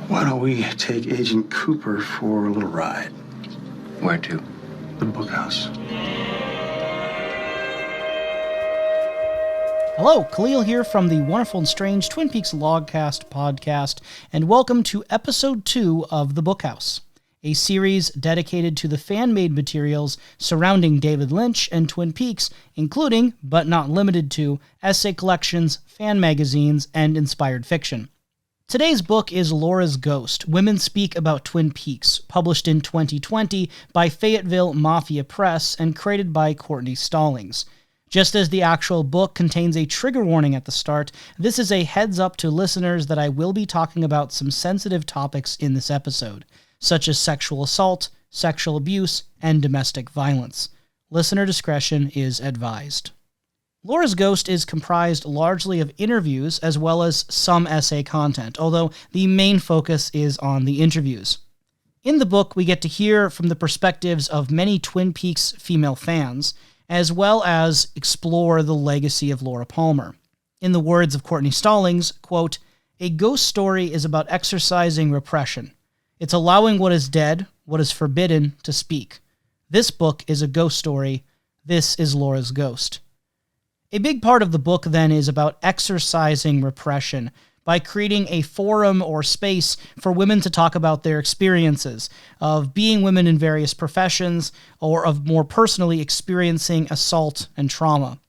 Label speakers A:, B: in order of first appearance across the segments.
A: Why don't we take Agent Cooper for a little ride?
B: Where to?
A: The Bookhouse.
C: Hello, Kalil here from the wonderful and strange Twin Peaks Logcast podcast, and welcome to episode 2 of The Bookhouse, a series dedicated to the fan-made materials surrounding David Lynch and Twin Peaks, including, but not limited to, essay collections, fan magazines, and inspired fiction. Today's book is Laura's Ghost, Women Speak About Twin Peaks, published in 2020 by Fayetteville Mafia Press and created by Courtenay Stallings. Just as the actual book contains a trigger warning at the start, this is a heads up to listeners that I will be talking about some sensitive topics in this episode, such as sexual assault, sexual abuse, and domestic violence. Listener discretion is advised. Laura's Ghost is comprised largely of interviews as well as some essay content, although the main focus is on the interviews. In the book, we get to hear from the perspectives of many Twin Peaks female fans, as well as explore the legacy of Laura Palmer. In the words of Courtenay Stallings, quote, "A ghost story is about exercising repression. It's allowing what is dead, what is forbidden, to speak. This book is a ghost story. This is Laura's Ghost." A big part of the book, then, is about exercising repression by creating a forum or space for women to talk about their experiences of being women in various professions or of more personally experiencing assault and trauma.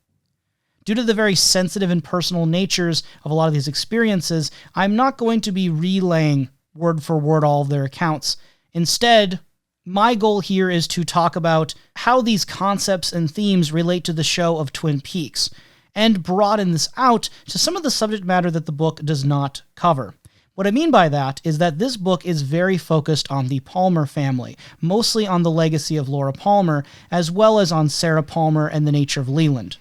C: Due to the very sensitive and personal natures of a lot of these experiences, I'm not going to be relaying word for word all of their accounts. Instead, my goal here is to talk about how these concepts and themes relate to the show of Twin Peaks, and broaden this out to some of the subject matter that the book does not cover. What I mean by that is that this book is very focused on the Palmer family, mostly on the legacy of Laura Palmer, as well as on Sarah Palmer and the nature of Leland.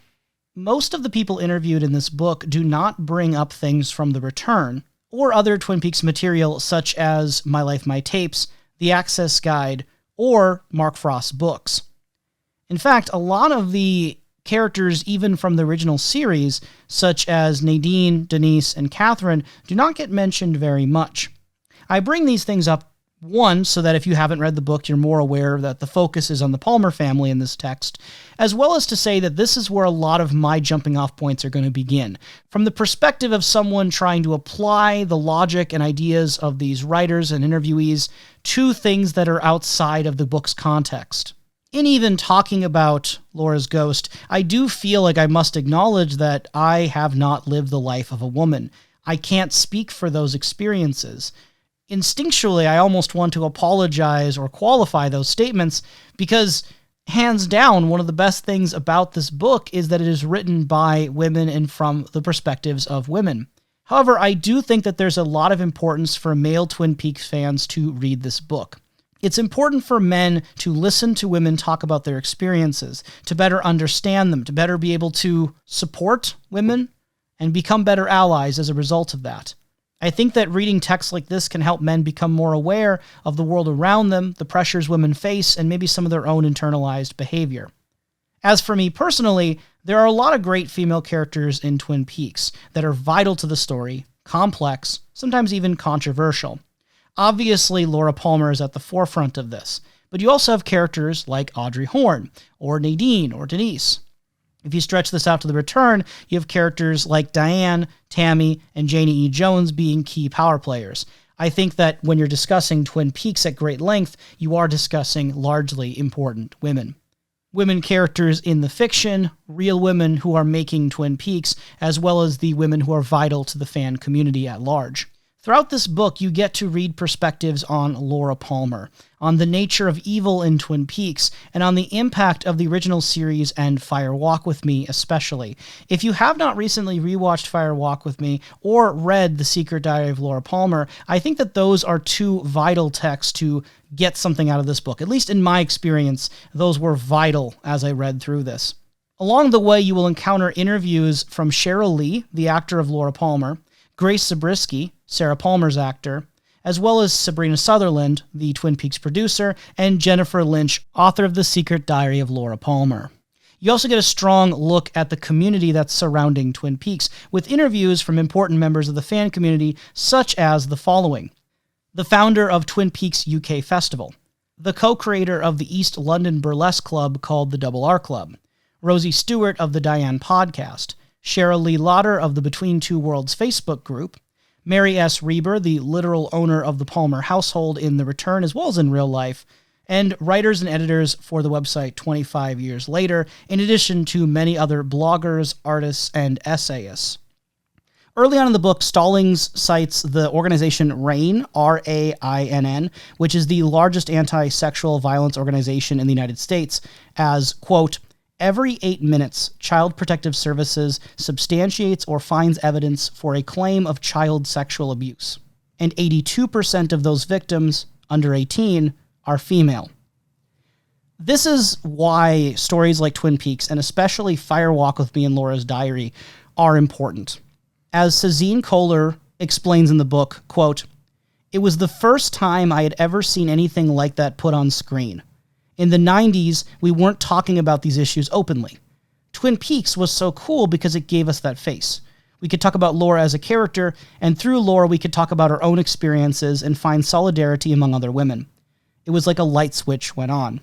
C: Most of the people interviewed in this book do not bring up things from The Return, or other Twin Peaks material such as My Life, My Tapes, The Access Guide, or Mark Frost's books. In fact, a lot of the characters, even from the original series, such as Nadine, Denise, and Catherine, do not get mentioned very much. I bring these things up, one, so that if you haven't read the book, you're more aware that the focus is on the Palmer family in this text, as well as to say that this is where a lot of my jumping off points are going to begin, from the perspective of someone trying to apply the logic and ideas of these writers and interviewees to things that are outside of the book's context. In even talking about Laura's Ghost, I do feel like I must acknowledge that I have not lived the life of a woman. I can't speak for those experiences. Instinctually, I almost want to apologize or qualify those statements because, hands down, one of the best things about this book is that it is written by women and from the perspectives of women. However, I do think that there's a lot of importance for male Twin Peaks fans to read this book. It's important for men to listen to women talk about their experiences, to better understand them, to better be able to support women and become better allies as a result of that. I think that reading texts like this can help men become more aware of the world around them, the pressures women face, and maybe some of their own internalized behavior. As for me personally, there are a lot of great female characters in Twin Peaks that are vital to the story, complex, sometimes even controversial. Obviously, Laura Palmer is at the forefront of this, but you also have characters like Audrey Horne, or Nadine, or Denise. If you stretch this out to The Return, you have characters like Diane, Tammy, and Janie E. Jones being key power players. I think that when you're discussing Twin Peaks at great length, you are discussing largely important women. Women characters in the fiction, real women who are making Twin Peaks, as well as the women who are vital to the fan community at large. Throughout this book, you get to read perspectives on Laura Palmer, on the nature of evil in Twin Peaks, and on the impact of the original series and Fire Walk With Me especially. If you have not recently rewatched Fire Walk With Me or read The Secret Diary of Laura Palmer, I think that those are two vital texts to get something out of this book. At least in my experience, those were vital as I read through this. Along the way, you will encounter interviews from Sheryl Lee, the actor of Laura Palmer, Grace Zabriskie, Sarah Palmer's actor, as well as Sabrina Sutherland, the Twin Peaks producer, and Jennifer Lynch, author of The Secret Diary of Laura Palmer. You also get a strong look at the community that's surrounding Twin Peaks, with interviews from important members of the fan community, such as the following. The founder of Twin Peaks UK Festival. The co-creator of the East London burlesque club called the Double R Club. Rosie Stewart of the Diane podcast. Sheryl Lee Lauder of the Between Two Worlds Facebook group. Mary S. Reber, the literal owner of the Palmer household in The Return as well as in real life, and writers and editors for the website 25 Years Later, in addition to many other bloggers, artists, and essayists. Early on in the book, Stallings cites the organization RAINN, R-A-I-N-N, which is the largest anti-sexual violence organization in the United States, as, quote, every 8 minutes, Child Protective Services substantiates or finds evidence for a claim of child sexual abuse. And 82% of those victims, under 18, are female. This is why stories like Twin Peaks, and especially Fire Walk with Me and Laura's Diary, are important. As Sazine Kohler explains in the book, quote, it was the first time I had ever seen anything like that put on screen. In the 90s, we weren't talking about these issues openly. Twin Peaks was so cool because it gave us that face. We could talk about Laura as a character, and through Laura we could talk about our own experiences and find solidarity among other women. It was like a light switch went on.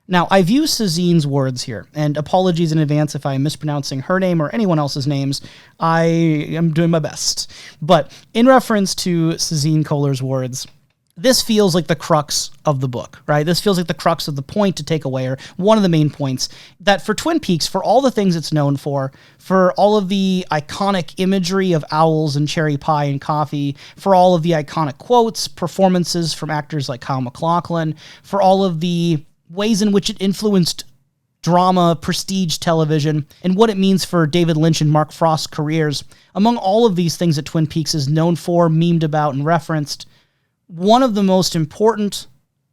C: Now, I've used Sazine's words here, and apologies in advance if I'm mispronouncing her name or anyone else's names. I am doing my best. But in reference to Sazine Kohler's words, this feels like the crux of the book, right? This feels like the crux of the point to take away, or one of the main points, that for Twin Peaks, for all the things it's known for all of the iconic imagery of owls and cherry pie and coffee, for all of the iconic quotes, performances from actors like Kyle MacLachlan, for all of the ways in which it influenced drama, prestige television, and what it means for David Lynch and Mark Frost's careers. Among all of these things that Twin Peaks is known for, memed about, and referenced, one of the most important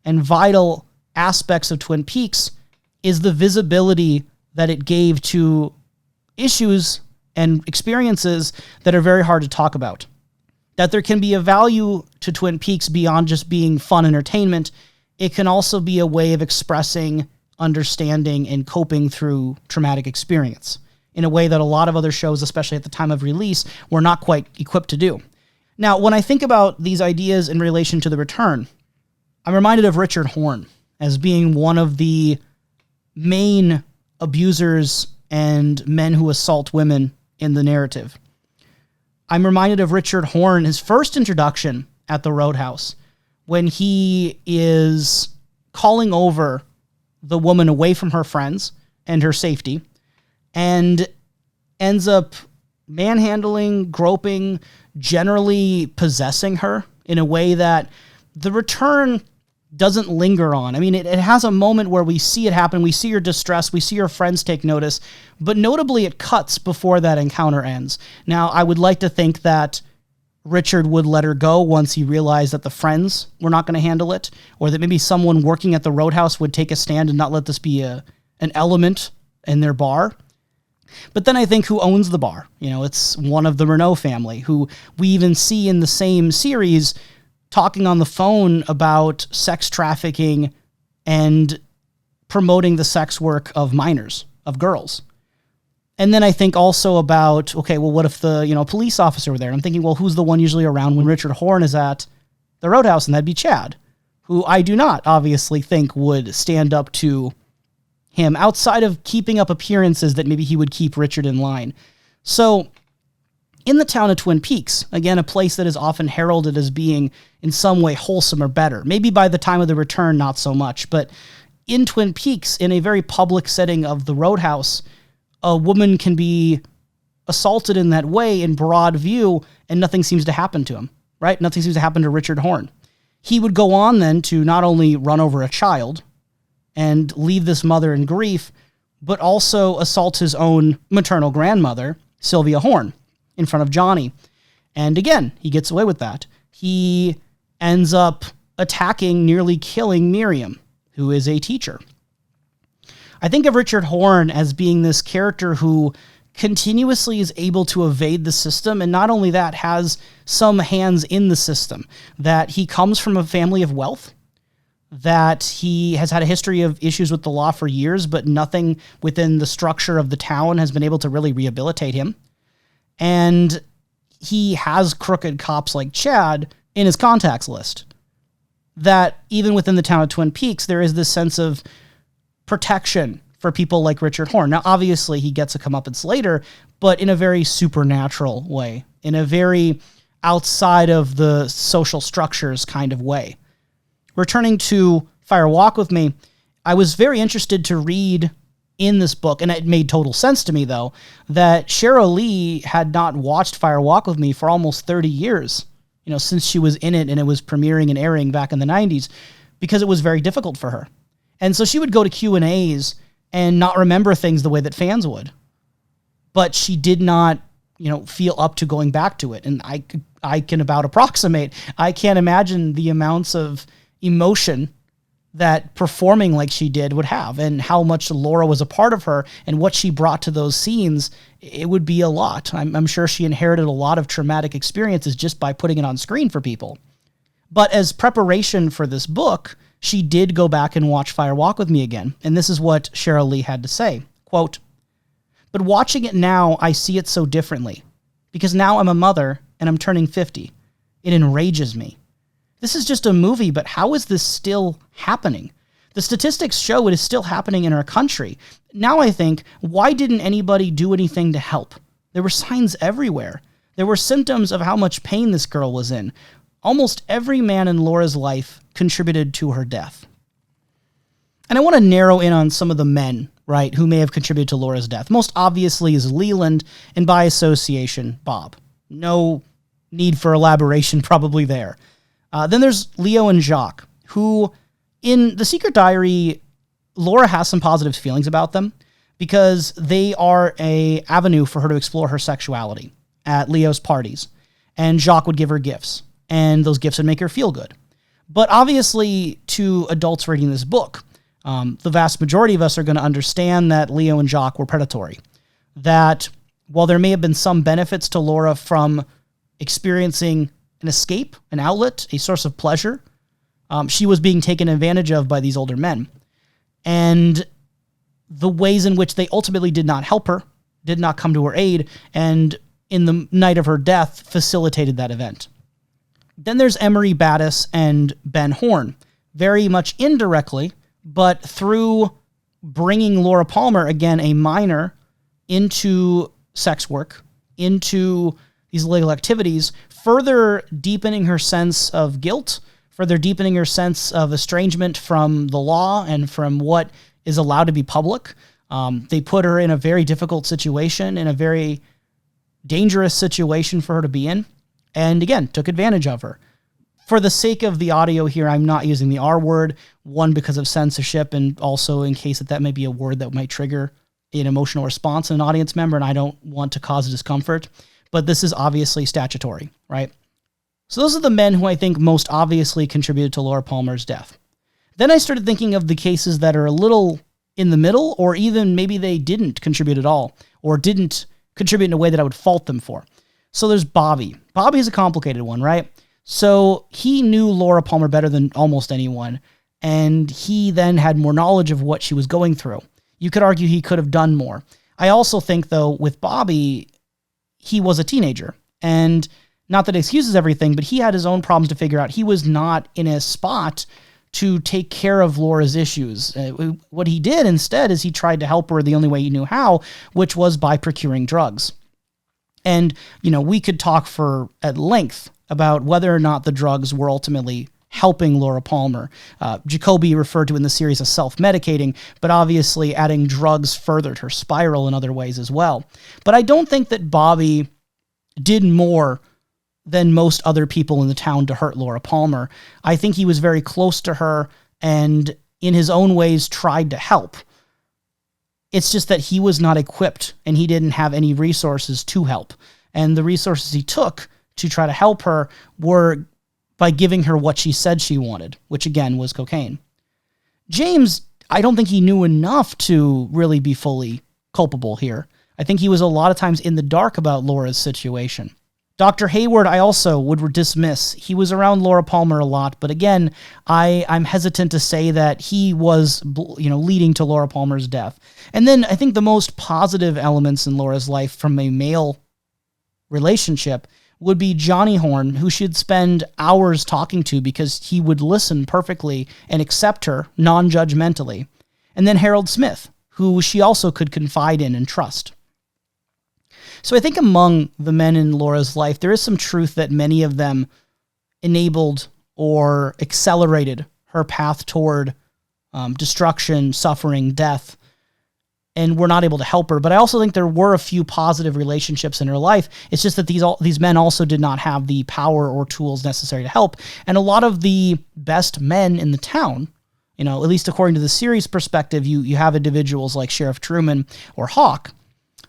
C: and vital aspects of Twin Peaks is the visibility that it gave to issues and experiences that are very hard to talk about. That there can be a value to Twin Peaks beyond just being fun entertainment. It can also be a way of expressing, understanding, and coping through traumatic experience in a way that a lot of other shows, especially at the time of release, were not quite equipped to do. Now, when I think about these ideas in relation to The Return, I'm reminded of Richard Horne as being one of the main abusers and men who assault women in the narrative. I'm reminded of Richard Horne, his first introduction at the Roadhouse, when he is calling over the woman away from her friends and her safety, and ends up manhandling, groping, generally possessing her in a way that The Return doesn't linger on. I mean, it has a moment where we see it happen, we see her distress, we see her friends take notice, but notably it cuts before that encounter ends. Now, I would like to think that Richard would let her go once he realized that the friends were not going to handle it, or that maybe someone working at the Roadhouse would take a stand and not let this be an element in their bar. But then I think who owns the bar? You know, it's one of the Renault family, who we even see in the same series talking on the phone about sex trafficking and promoting the sex work of minors, of girls. And then I think also about, okay, well, what if the, police officer were there? I'm thinking, well, who's the one usually around when Richard Horne is at the Roadhouse? And that'd be Chad, who I do not obviously think would stand up to him outside of keeping up appearances that maybe he would keep Richard in line. So in the town of Twin Peaks, again, a place that is often heralded as being in some way wholesome or better, maybe by the time of The Return, not so much, but in Twin Peaks, in a very public setting of the Roadhouse, a woman can be assaulted in that way in broad view, and nothing seems to happen to him, right? Nothing seems to happen to Richard Horne. He would go on then to not only run over a child and leave this mother in grief, but also assault his own maternal grandmother, Sylvia Horne, in front of Johnny. And again, he gets away with that. He ends up attacking, nearly killing Miriam, who is a teacher. I think of Richard Horne as being this character who continuously is able to evade the system, and not only that, has some hands in the system, that he comes from a family of wealth, that he has had a history of issues with the law for years, but nothing within the structure of the town has been able to really rehabilitate him. And he has crooked cops like Chad in his contacts list. That even within the town of Twin Peaks, there is this sense of protection for people like Richard Horne. Now, obviously, he gets a comeuppance later, but in a very supernatural way, in a very outside of the social structures kind of way. Returning to Fire Walk with Me, I was very interested to read in this book, and it made total sense to me, though, that Sheryl Lee had not watched Fire Walk with Me for almost 30 years, since she was in it and it was premiering and airing back in the 90s, because it was very difficult for her. And so she would go to Q&As and not remember things the way that fans would. But she did not, feel up to going back to it. And I can about approximate. I can't imagine the amounts of emotion that performing like she did would have, and how much Laura was a part of her and what she brought to those scenes. It would be a lot. I'm sure she inherited a lot of traumatic experiences just by putting it on screen for people. But as preparation for this book, she did go back and watch Fire Walk with Me again. And this is what Sheryl Lee had to say. Quote, "But watching it now, I see it so differently. Because now I'm a mother and I'm turning 50. It enrages me. This is just a movie, but how is this still happening? The statistics show it is still happening in our country. Now I think, why didn't anybody do anything to help? There were signs everywhere. There were symptoms of how much pain this girl was in. Almost every man in Laura's life contributed to her death." And I want to narrow in on some of the men, right, who may have contributed to Laura's death. Most obviously is Leland, and by association, Bob. No need for elaboration probably there. Then there's Leo and Jacques, who, in The Secret Diary, Laura has some positive feelings about them because they are an avenue for her to explore her sexuality at Leo's parties. And Jacques would give her gifts, and those gifts would make her feel good. But obviously, to adults reading this book, the vast majority of us are going to understand that Leo and Jacques were predatory. That while there may have been some benefits to Laura from experiencing an escape, an outlet, a source of pleasure, she was being taken advantage of by these older men. And the ways in which they ultimately did not help her, did not come to her aid, and in the night of her death, facilitated that event. Then there's Emery Battis and Ben Horne, very much indirectly, but through bringing Laura Palmer, again, a minor, into sex work, into these illegal activities, further deepening her sense of guilt, further deepening her sense of estrangement from the law and from what is allowed to be public. They put her in a very difficult situation, in a very dangerous situation for her to be in, and again, took advantage of her. For the sake of the audio here, I'm not using the R word, one, because of censorship, and also in case that may be a word that might trigger an emotional response in an audience member, and I don't want to cause discomfort. But this is obviously statutory, right? So those are the men who I think most obviously contributed to Laura Palmer's death. Then I started thinking of the cases that are a little in the middle, or even maybe they didn't contribute at all, or didn't contribute in a way that I would fault them for. So there's Bobby. Bobby is a complicated one, right? So he knew Laura Palmer better than almost anyone, and he then had more knowledge of what she was going through. You could argue he could have done more. I also think, though, with Bobby, he was a teenager, and not that it excuses everything, but he had his own problems to figure out. He was not in a spot to take care of Laura's issues. What he did instead is he tried to help her the only way he knew how, which was by procuring drugs. And, we could talk at length about whether or not the drugs were ultimately helping Laura Palmer. Jacoby referred to in the series as self-medicating, but obviously adding drugs furthered her spiral in other ways as well. But I don't think that Bobby did more than most other people in the town to hurt Laura Palmer. I think he was very close to her and in his own ways tried to help. It's just that he was not equipped and he didn't have any resources to help. And the resources he took to try to help her were by giving her what she said she wanted, which again was cocaine. James, I don't think he knew enough to really be fully culpable here. I think he was a lot of times in the dark about Laura's situation. Dr. Hayward, I also would dismiss. He was around Laura Palmer a lot, but again, I'm hesitant to say that he was, leading to Laura Palmer's death. And then I think the most positive elements in Laura's life from a male relationship would be Johnny Horn, who she'd spend hours talking to because he would listen perfectly and accept her non-judgmentally. And then Harold Smith, who she also could confide in and trust. So I think among the men in Laura's life, there is some truth that many of them enabled or accelerated her path toward destruction, suffering, death, and were not able to help her. But I also think there were a few positive relationships in her life. It's just that these men also did not have the power or tools necessary to help. And a lot of the best men in the town, at least according to the series perspective, you have individuals like Sheriff Truman or Hawk,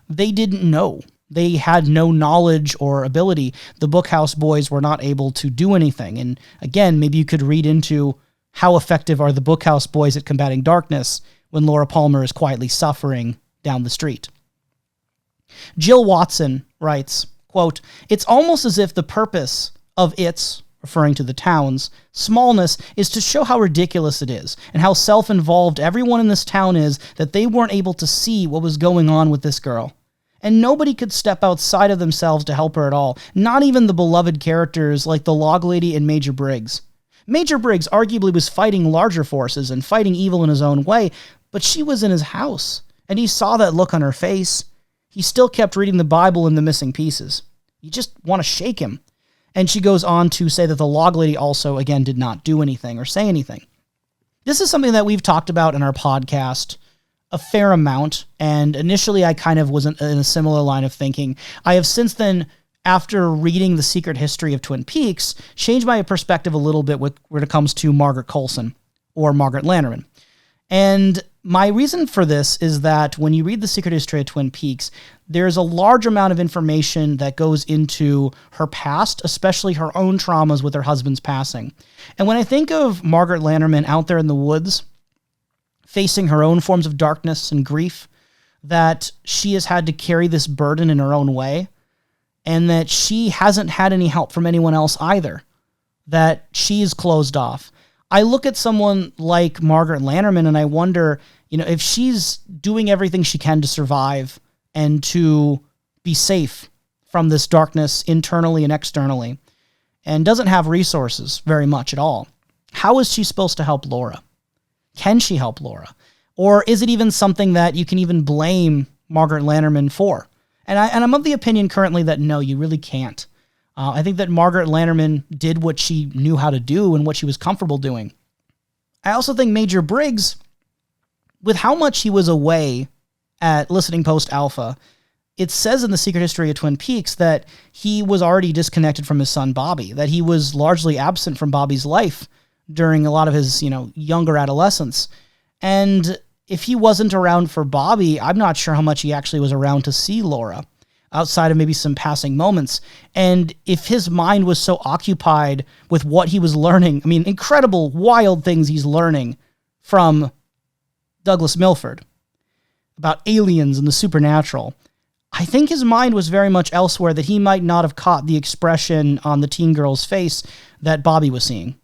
C: they didn't know. They had no knowledge or ability. The Bookhouse boys were not able to do anything. And again, maybe you could read into how effective are the Bookhouse boys at combating darkness when Laura Palmer is quietly suffering down the street. Jill Watson writes, quote, "It's almost as if the purpose of its," referring to the town's, "smallness is to show how ridiculous it is and how self-involved everyone in this town is that they weren't able to see what was going on with this girl. And nobody could step outside of themselves to help her at all, not even the beloved characters like the Log Lady and Major Briggs. Major Briggs arguably was fighting larger forces and fighting evil in his own way, but she was in his house, and he saw that look on her face. He still kept reading the Bible and the missing pieces. You just want to shake him." And she goes on to say that the Log Lady also, again, did not do anything or say anything. This is something that we've talked about in our podcast a fair amount, and initially I kind of was in a similar line of thinking. I have since then, after reading The Secret History of Twin Peaks, changed my perspective a little bit when it comes to Margaret Coulson, or Margaret Lanterman. And my reason for this is that when you read The Secret History of Twin Peaks, there's a large amount of information that goes into her past, especially her own traumas with her husband's passing. And when I think of Margaret Lanterman out there in the woods, facing her own forms of darkness and grief, that she has had to carry this burden in her own way, and that she hasn't had any help from anyone else either, that she's closed off. I look at someone like Margaret Lanterman and I wonder, if she's doing everything she can to survive and to be safe from this darkness internally and externally, and doesn't have resources very much at all, how is she supposed to help Laura? Can she help Laura? Or is it even something that you can even blame Margaret Lanterman for? And I'm of the opinion currently that no, you really can't. I think that Margaret Lanterman did what she knew how to do and what she was comfortable doing. I also think Major Briggs, with how much he was away at Listening Post Alpha, it says in The Secret History of Twin Peaks that he was already disconnected from his son Bobby, that he was largely absent from Bobby's life during a lot of his, younger adolescence. And if he wasn't around for Bobby, I'm not sure how much he actually was around to see Laura, outside of maybe some passing moments. And if his mind was so occupied with what he was learning, incredible, wild things he's learning from Douglas Milford about aliens and the supernatural, I think his mind was very much elsewhere, that he might not have caught the expression on the teen girl's face that Bobby was seeing.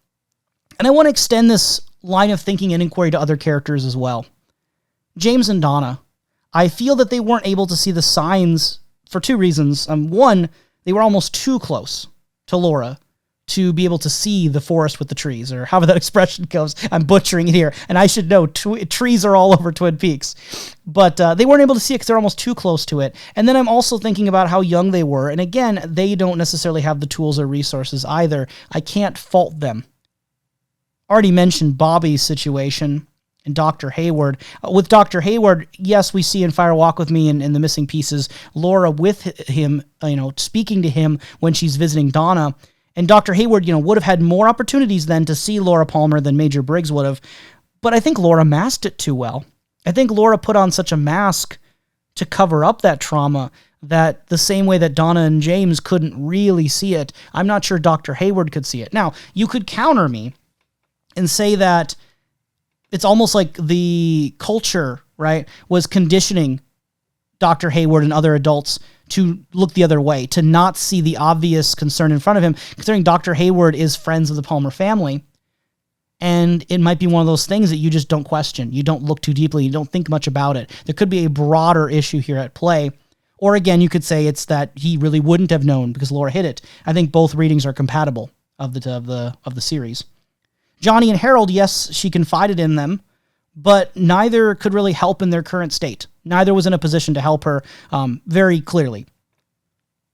C: And I want to extend this line of thinking and inquiry to other characters as well. James and Donna, I feel that they weren't able to see the signs for two reasons. One, they were almost too close to Laura to be able to see the forest with the trees, or however that expression goes. I'm butchering it here, and I should know trees are all over Twin Peaks. But they weren't able to see it because they're almost too close to it. And then I'm also thinking about how young they were, and again, they don't necessarily have the tools or resources either. I can't fault them. Already mentioned Bobby's situation and Dr. Hayward. With Dr. Hayward, yes, we see in Fire Walk With Me and in The Missing Pieces, Laura with him, speaking to him when she's visiting Donna. And Dr. Hayward, would have had more opportunities then to see Laura Palmer than Major Briggs would have. But I think Laura masked it too well. I think Laura put on such a mask to cover up that trauma that the same way that Donna and James couldn't really see it, I'm not sure Dr. Hayward could see it. Now, you could counter me and say that it's almost like the culture, right, was conditioning Dr. Hayward and other adults to look the other way, to not see the obvious concern in front of him, considering Dr. Hayward is friends of the Palmer family. And it might be one of those things that you just don't question. You don't look too deeply. You don't think much about it. There could be a broader issue here at play. Or again, you could say it's that he really wouldn't have known because Laura hid it. I think both readings are compatible of the series. Johnny and Harold, yes, she confided in them, but neither could really help in their current state. Neither was in a position to help her very clearly.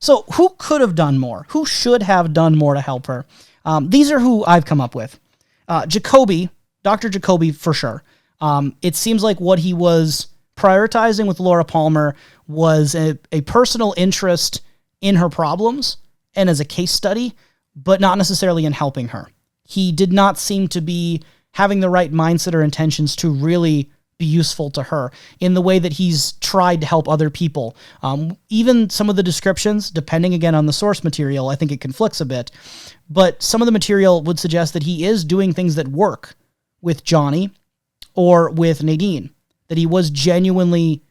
C: So who could have done more? Who should have done more to help her? These are who I've come up with. Jacoby, Dr. Jacoby for sure. It seems like what he was prioritizing with Laura Palmer was a personal interest in her problems and as a case study, but not necessarily in helping her. He did not seem to be having the right mindset or intentions to really be useful to her in the way that he's tried to help other people. Even some of the descriptions, depending again on the source material, I think it conflicts a bit, but some of the material would suggest that he is doing things that work with Johnny or with Nadine, that he was genuinely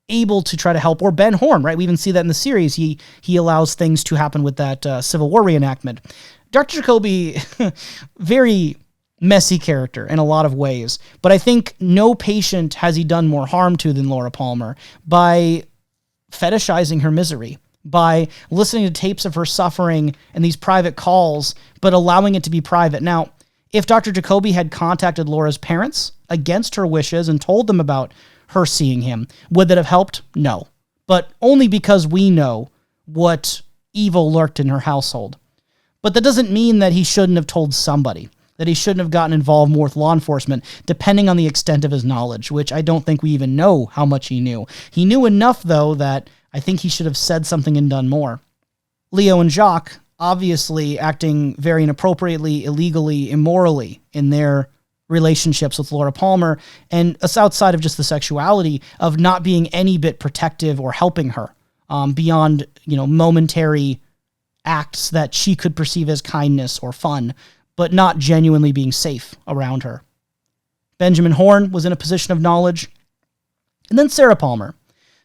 C: able to try to help, or Ben Horn, right? We even see that in the series. He allows things to happen with that Civil War reenactment. Dr. Jacoby, very messy character in a lot of ways, but I think no patient has he done more harm to than Laura Palmer by fetishizing her misery, by listening to tapes of her suffering and these private calls, but allowing it to be private. Now, if Dr. Jacoby had contacted Laura's parents against her wishes and told them about her seeing him, would that have helped? No. But only because we know what evil lurked in her household. But that doesn't mean that he shouldn't have told somebody, that he shouldn't have gotten involved more with law enforcement, depending on the extent of his knowledge, which I don't think we even know how much he knew. He knew enough, though, that I think he should have said something and done more. Leo and Jacques, obviously acting very inappropriately, illegally, immorally in their relationships with Laura Palmer, and outside of just the sexuality of not being any bit protective or helping her, beyond, momentary acts that she could perceive as kindness or fun, but not genuinely being safe around her. Benjamin Horn was in a position of knowledge. And then Sarah Palmer.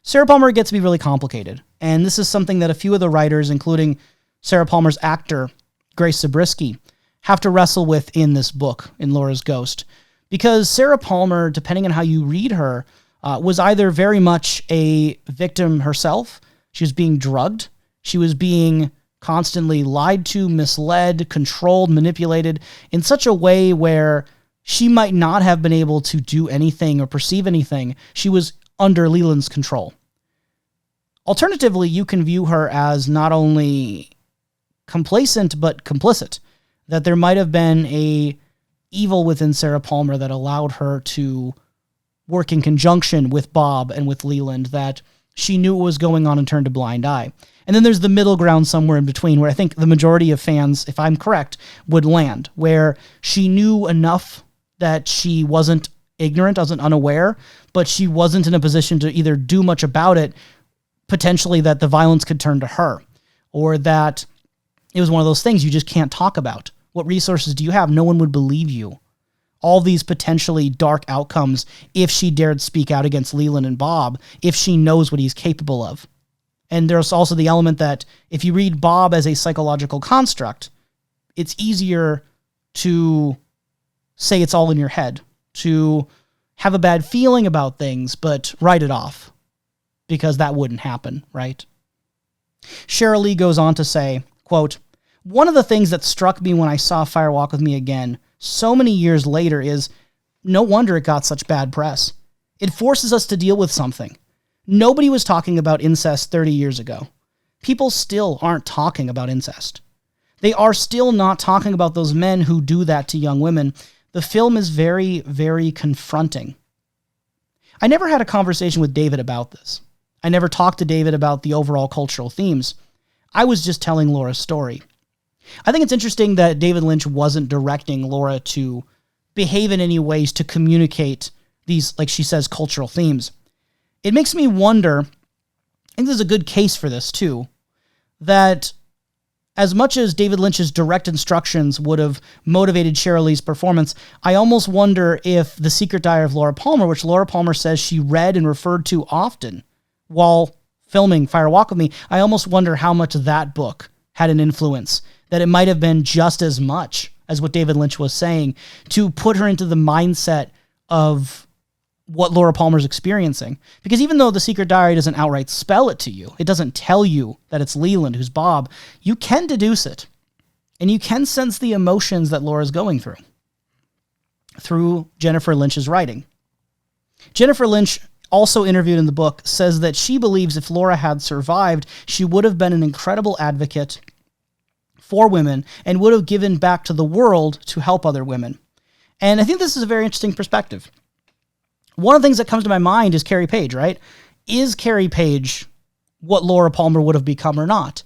C: Sarah Palmer gets to be really complicated, and this is something that a few of the writers, including Sarah Palmer's actor, Grace Zabriskie, have to wrestle with in this book, in Laura's Ghost. Because Sarah Palmer, depending on how you read her, was either very much a victim herself, she was being drugged, she was being constantly lied to, misled, controlled, manipulated in such a way where she might not have been able to do anything or perceive anything. She was under Leland's control. Alternatively, you can view her as not only complacent, but complicit, that there might have been a evil within Sarah Palmer that allowed her to work in conjunction with Bob and with Leland, that she knew what was going on and turned a blind eye. And then there's the middle ground somewhere in between where I think the majority of fans, if I'm correct, would land, where she knew enough that she wasn't ignorant, wasn't unaware, but she wasn't in a position to either do much about it, potentially that the violence could turn to her, or that it was one of those things you just can't talk about. What resources do you have? No one would believe you. All these potentially dark outcomes if she dared speak out against Leland and Bob, if she knows what he's capable of. And there's also the element that if you read Bob as a psychological construct, it's easier to say it's all in your head, to have a bad feeling about things, but write it off, because that wouldn't happen, right? Sheryl Lee goes on to say, quote, "One of the things that struck me when I saw Fire Walk with Me again so many years later is no wonder it got such bad press. It forces us to deal with something. Nobody was talking about incest 30 years ago. People still aren't talking about incest. They are still not talking about those men who do that to young women. The film is very, very confronting." I never had a conversation with David about this. I never talked to David about the overall cultural themes. I was just telling Laura's story. I think it's interesting that David Lynch wasn't directing Laura to behave in any ways to communicate these, like she says, cultural themes. It makes me wonder, I think there's a good case for this too, that as much as David Lynch's direct instructions would have motivated Sheryl Lee's performance, I almost wonder if The Secret Diary of Laura Palmer, which Laura Palmer says she read and referred to often while filming Fire Walk With Me, I almost wonder how much that book had an influence, that it might have been just as much as what David Lynch was saying to put her into the mindset of what Laura Palmer's experiencing. Because even though The Secret Diary doesn't outright spell it to you, it doesn't tell you that it's Leland who's Bob, you can deduce it. And you can sense the emotions that Laura's going through Jennifer Lynch's writing. Jennifer Lynch, also interviewed in the book, says that she believes if Laura had survived, she would have been an incredible advocate for women and would have given back to the world to help other women. And I think this is a very interesting perspective. One of the things that comes to my mind is Carrie Page, right? Is Carrie Page what Laura Palmer would have become or not?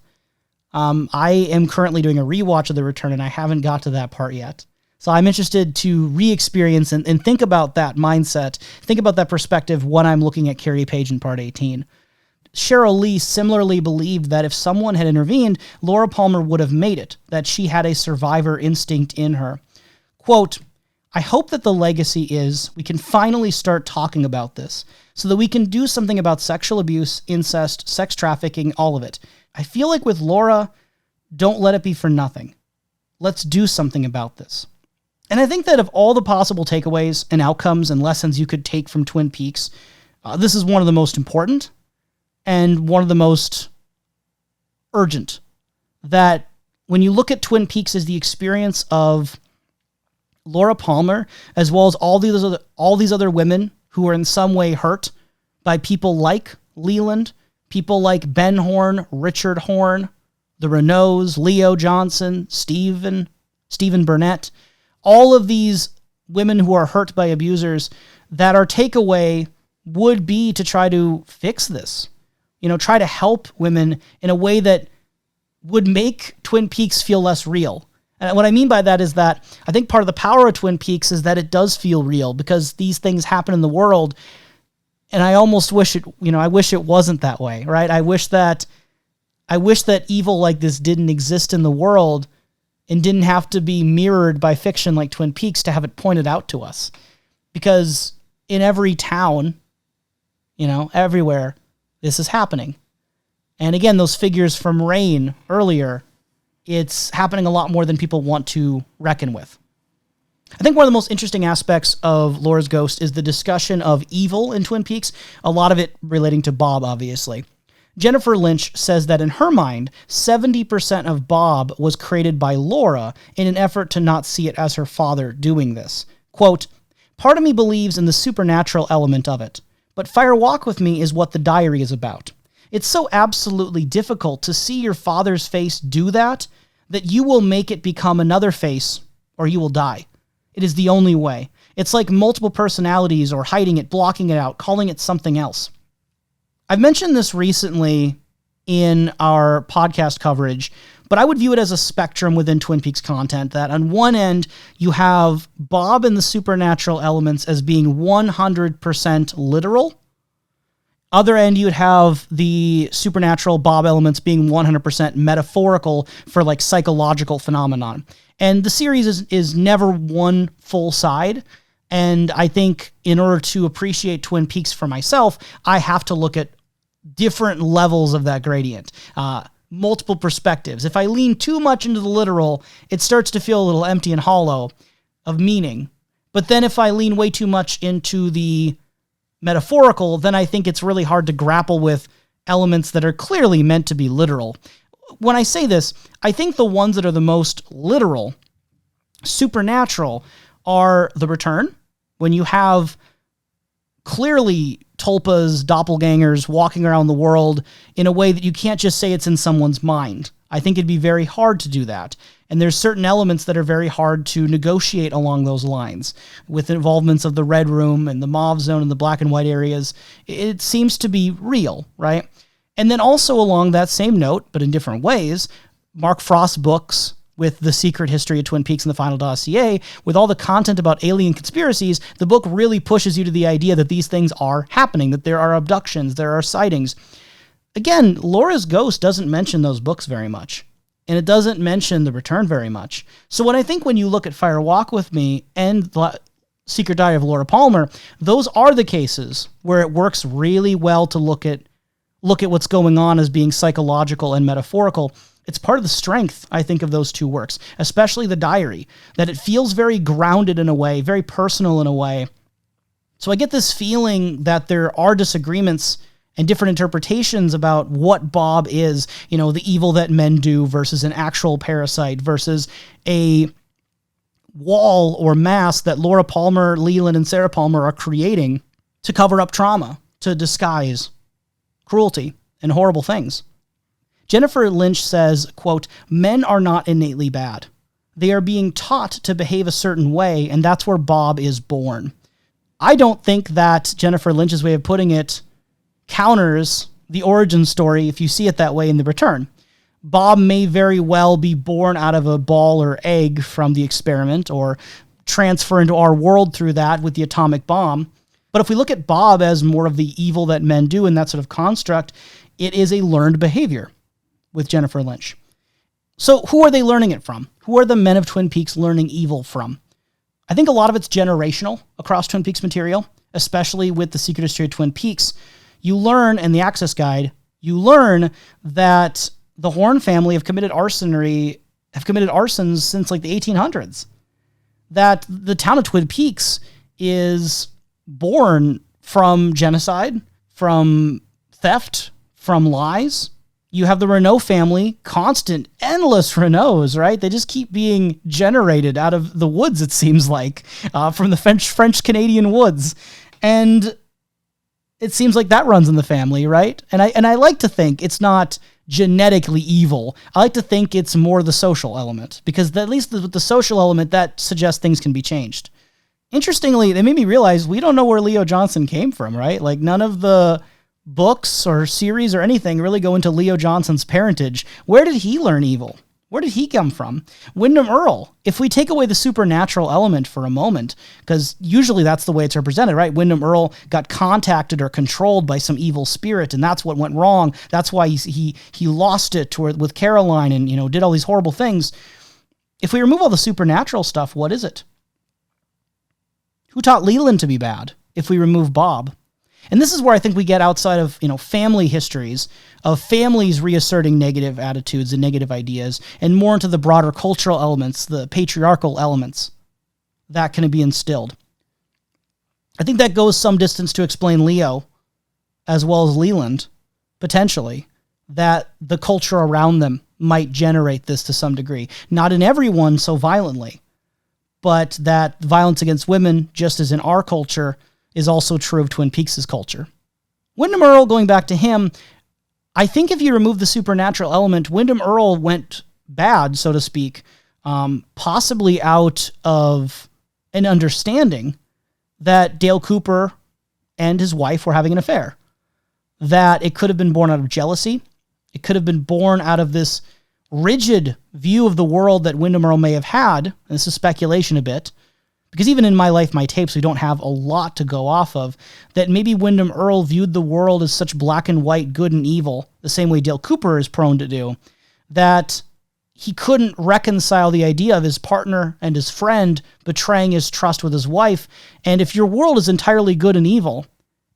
C: I am currently doing a rewatch of The Return, and I haven't got to that part yet. So I'm interested to re-experience and think about that mindset, think about that perspective when I'm looking at Carrie Page in Part 18. Sheryl Lee similarly believed that if someone had intervened, Laura Palmer would have made it, that she had a survivor instinct in her. Quote, I hope that the legacy is we can finally start talking about this so that we can do something about sexual abuse, incest, sex trafficking, all of it. I feel like with Laura, don't let it be for nothing. Let's do something about this. And I think that of all the possible takeaways and outcomes and lessons you could take from Twin Peaks, this is one of the most important and one of the most urgent. That when you look at Twin Peaks as the experience of Laura Palmer, as well as all these other women who are in some way hurt by people like Leland, people like Ben Horn, Richard Horn, the Renaults, Leo Johnson, Stephen Burnett, all of these women who are hurt by abusers, that our takeaway would be to try to fix this. Try to help women in a way that would make Twin Peaks feel less real. And what I mean by that is that I think part of the power of Twin Peaks is that it does feel real because these things happen in the world. And I almost wish I wish it wasn't that way, right? I wish that evil like this didn't exist in the world and didn't have to be mirrored by fiction like Twin Peaks to have it pointed out to us. Because in every town, everywhere, this is happening. And again, those figures from Rain earlier, it's happening a lot more than people want to reckon with. I think one of the most interesting aspects of Laura's Ghost is the discussion of evil in Twin Peaks, a lot of it relating to Bob, obviously. Jennifer Lynch says that in her mind, 70% of Bob was created by Laura in an effort to not see it as her father doing this. Quote, part of me believes in the supernatural element of it, but Fire Walk With Me is what the diary is about. It's so absolutely difficult to see your father's face do that you will make it become another face or you will die. It is the only way. It's like multiple personalities or hiding it, blocking it out, calling it something else. I've mentioned this recently in our podcast coverage, but I would view it as a spectrum within Twin Peaks content, that on one end, you have Bob and the supernatural elements as being 100% literal. Other end, you would have the supernatural Bob elements being 100% metaphorical for like psychological phenomenon. And the series is never one full side. And I think in order to appreciate Twin Peaks for myself, I have to look at different levels of that gradient, multiple perspectives. If I lean too much into the literal, it starts to feel a little empty and hollow of meaning. But then if I lean way too much into the metaphorical, then I think it's really hard to grapple with elements that are clearly meant to be literal. When I say this, I think the ones that are the most literal, supernatural, are The Return, when you have clearly Tulpa's doppelgangers walking around the world in a way that you can't just say it's in someone's mind. I think it'd be very hard to do that. And there's certain elements that are very hard to negotiate along those lines. With involvements of the Red Room and the Mauve Zone and the black and white areas, it seems to be real, right? And then also along that same note, but in different ways, Mark Frost's books with The Secret History of Twin Peaks and the Final Dossier, with all the content about alien conspiracies, the book really pushes you to the idea that these things are happening, that there are abductions, there are sightings. Again, Laura's Ghost doesn't mention those books very much, and it doesn't mention The Return very much. So when I think when you look at Fire Walk With Me and The Secret Diary of Laura Palmer, those are the cases where it works really well to look at look at what's going on as being psychological and metaphorical, it's part of the strength, I think, of those two works, especially the diary, that it feels very grounded in a way, very personal in a way. So I get this feeling that there are disagreements and different interpretations about what Bob is, the evil that men do versus an actual parasite versus a wall or mask that Laura Palmer, Leland, and Sarah Palmer are creating to cover up trauma, to disguise cruelty and horrible things. Jennifer Lynch says, quote, "Men are not innately bad. They are being taught to behave a certain way, and that's where Bob is born." I don't think that Jennifer Lynch's way of putting it counters the origin story if you see it that way in The Return. Bob may very well be born out of a ball or egg from the experiment or transfer into our world through that with the atomic bomb. But if we look at Bob as more of the evil that men do in that sort of construct, it is a learned behavior with Jennifer Lynch. So who are they learning it from? Who are the men of Twin Peaks learning evil from? I think a lot of it's generational across Twin Peaks material, especially with The Secret History of Twin Peaks. You learn, in the Access Guide, you learn that the Horn family have committed arsons since like the 1800s. That the town of Twin Peaks is born from genocide, from theft, from lies. You have the Renault family, constant, endless Renaults, right? They just keep being generated out of the woods, it seems like, from the French-Canadian woods. And it seems like that runs in the family, right? And I like to think it's not genetically evil. I like to think it's more the social element, because at least with the social element, that suggests things can be changed. Interestingly, they made me realize we don't know where Leo Johnson came from, right? Like none of the books or series or anything really go into Leo Johnson's parentage. Where did he learn evil? Where did he come from? Wyndham Earle, if we take away the supernatural element for a moment, because usually that's the way it's represented, right? Wyndham Earle got contacted or controlled by some evil spirit, and that's what went wrong. That's why he lost it with Caroline and, did all these horrible things. If we remove all the supernatural stuff, what is it? Who taught Leland to be bad if we remove Bob? And this is where I think we get outside of, family histories, of families reasserting negative attitudes and negative ideas, and more into the broader cultural elements, the patriarchal elements that can be instilled. I think that goes some distance to explain Leo, as well as Leland, potentially, that the culture around them might generate this to some degree. Not in everyone so violently, but that violence against women, just as in our culture, is also true of Twin Peaks' culture. Wyndham Earle, going back to him, I think if you remove the supernatural element, Wyndham Earle went bad, so to speak, possibly out of an understanding that Dale Cooper and his wife were having an affair. That it could have been born out of jealousy. It could have been born out of this rigid view of the world that Wyndham Earle may have had, and this is speculation a bit, because even in My Life, My Tapes, we don't have a lot to go off of, that maybe Wyndham Earle viewed the world as such black and white, good and evil, the same way Dale Cooper is prone to do, that he couldn't reconcile the idea of his partner and his friend betraying his trust with his wife. And if your world is entirely good and evil,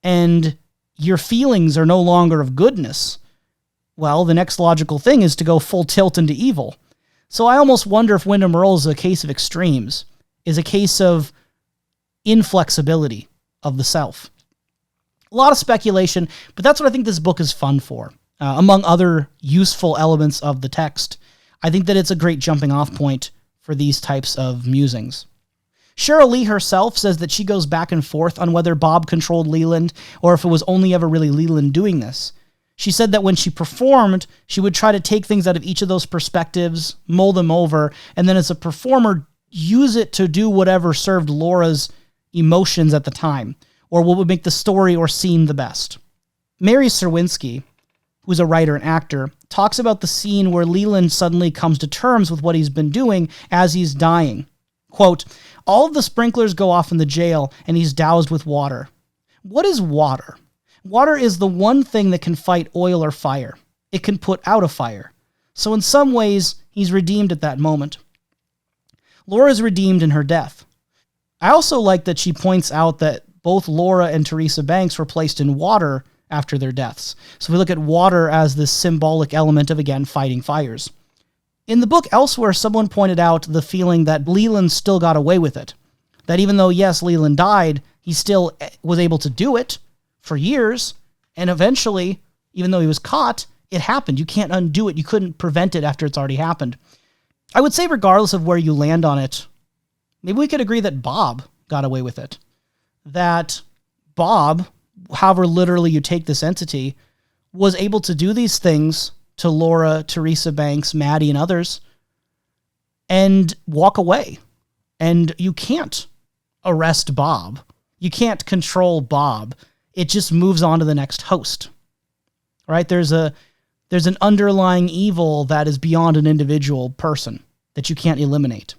C: and your feelings are no longer of goodness, well, the next logical thing is to go full tilt into evil. So I almost wonder if Wyndham Earle is a case of extremes, is a case of inflexibility of the self. A lot of speculation, but that's what I think this book is fun for. Among other useful elements of the text, I think that it's a great jumping off point for these types of musings. Sheryl Lee herself says that she goes back and forth on whether Bob controlled Leland or if it was only ever really Leland doing this. She said that when she performed, she would try to take things out of each of those perspectives, mull them over, and then as a performer, use it to do whatever served Laura's emotions at the time, or what would make the story or scene the best. Mary Serwinski, who's a writer and actor, talks about the scene where Leland suddenly comes to terms with what he's been doing as he's dying. Quote, "All of the sprinklers go off in the jail, and he's doused with water. What is water? Water is the one thing that can fight oil or fire. It can put out a fire. So in some ways, he's redeemed at that moment. Laura's redeemed in her death." I also like that she points out that both Laura and Teresa Banks were placed in water after their deaths. So we look at water as this symbolic element of, again, fighting fires. In the book elsewhere, someone pointed out the feeling that Leland still got away with it. That even though, yes, Leland died, he still was able to do it for years, and eventually, even though he was caught, it happened. You can't undo it. You couldn't prevent it after it's already happened. I would say regardless of where you land on it, maybe we could agree that Bob got away with it. That Bob, however literally you take this entity, was able to do these things to Laura, Teresa Banks, Maddie, and others, and walk away. And you can't arrest Bob. You can't control Bob. It just moves on to the next host. Right? There's an underlying evil that is beyond an individual person that you can't eliminate.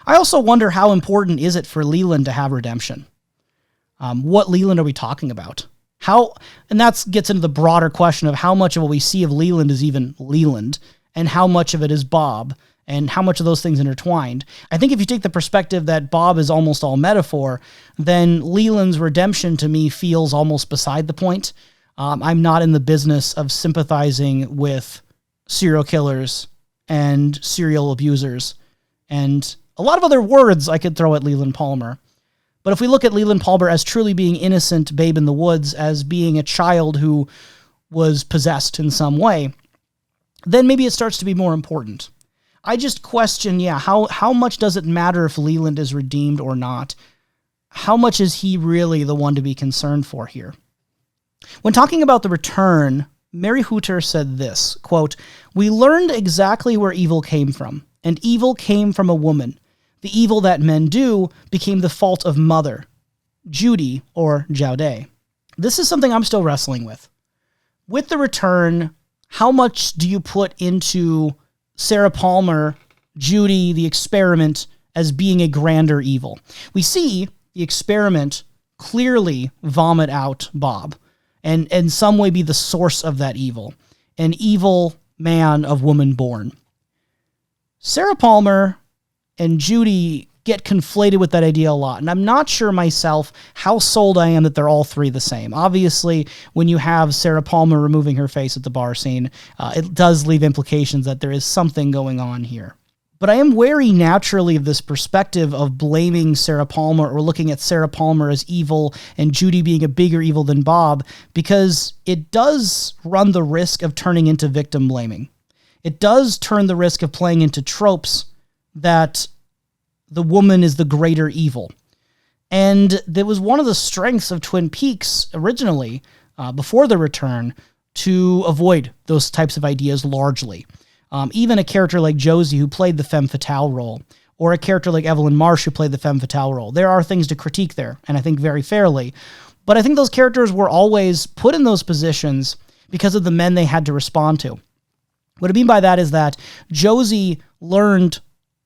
C: I also wonder how important is it for Leland to have redemption? What Leland are we talking about? And that gets into the broader question of how much of what we see of Leland is even Leland, and how much of it is Bob, and how much of those things intertwined. I think if you take the perspective that Bob is almost all metaphor, then Leland's redemption to me feels almost beside the point. I'm not in the business of sympathizing with serial killers and serial abusers and a lot of other words I could throw at Leland Palmer. But if we look at Leland Palmer as truly being innocent babe in the woods, as being a child who was possessed in some way, then maybe it starts to be more important. I just question, how much does it matter if Leland is redeemed or not? How much is he really the one to be concerned for here? When talking about the return, Mary Hooter said this, quote, "We learned exactly where evil came from, and evil came from a woman. The evil that men do became the fault of Mother, Judy, or Jaude." This is something I'm still wrestling with. With the return, how much do you put into Sarah Palmer, Judy, the experiment, as being a grander evil? We see the experiment clearly vomit out Bob, and in some way be the source of that evil, an evil man of woman born. Sarah Palmer and Judy get conflated with that idea a lot, and I'm not sure myself how sold I am that they're all three the same. Obviously, when you have Sarah Palmer removing her face at the bar scene, it does leave implications that there is something going on here. But I am wary naturally of this perspective of blaming Sarah Palmer or looking at Sarah Palmer as evil and Judy being a bigger evil than Bob, because it does run the risk of turning into victim blaming. It does turn the risk of playing into tropes that the woman is the greater evil. And that was one of the strengths of Twin Peaks originally, before the return, to avoid those types of ideas largely. Even a character like Josie, who played the femme fatale role, or a character like Evelyn Marsh, who played the femme fatale role. There are things to critique there, and I think very fairly. But I think those characters were always put in those positions because of the men they had to respond to. What I mean by that is that Josie learned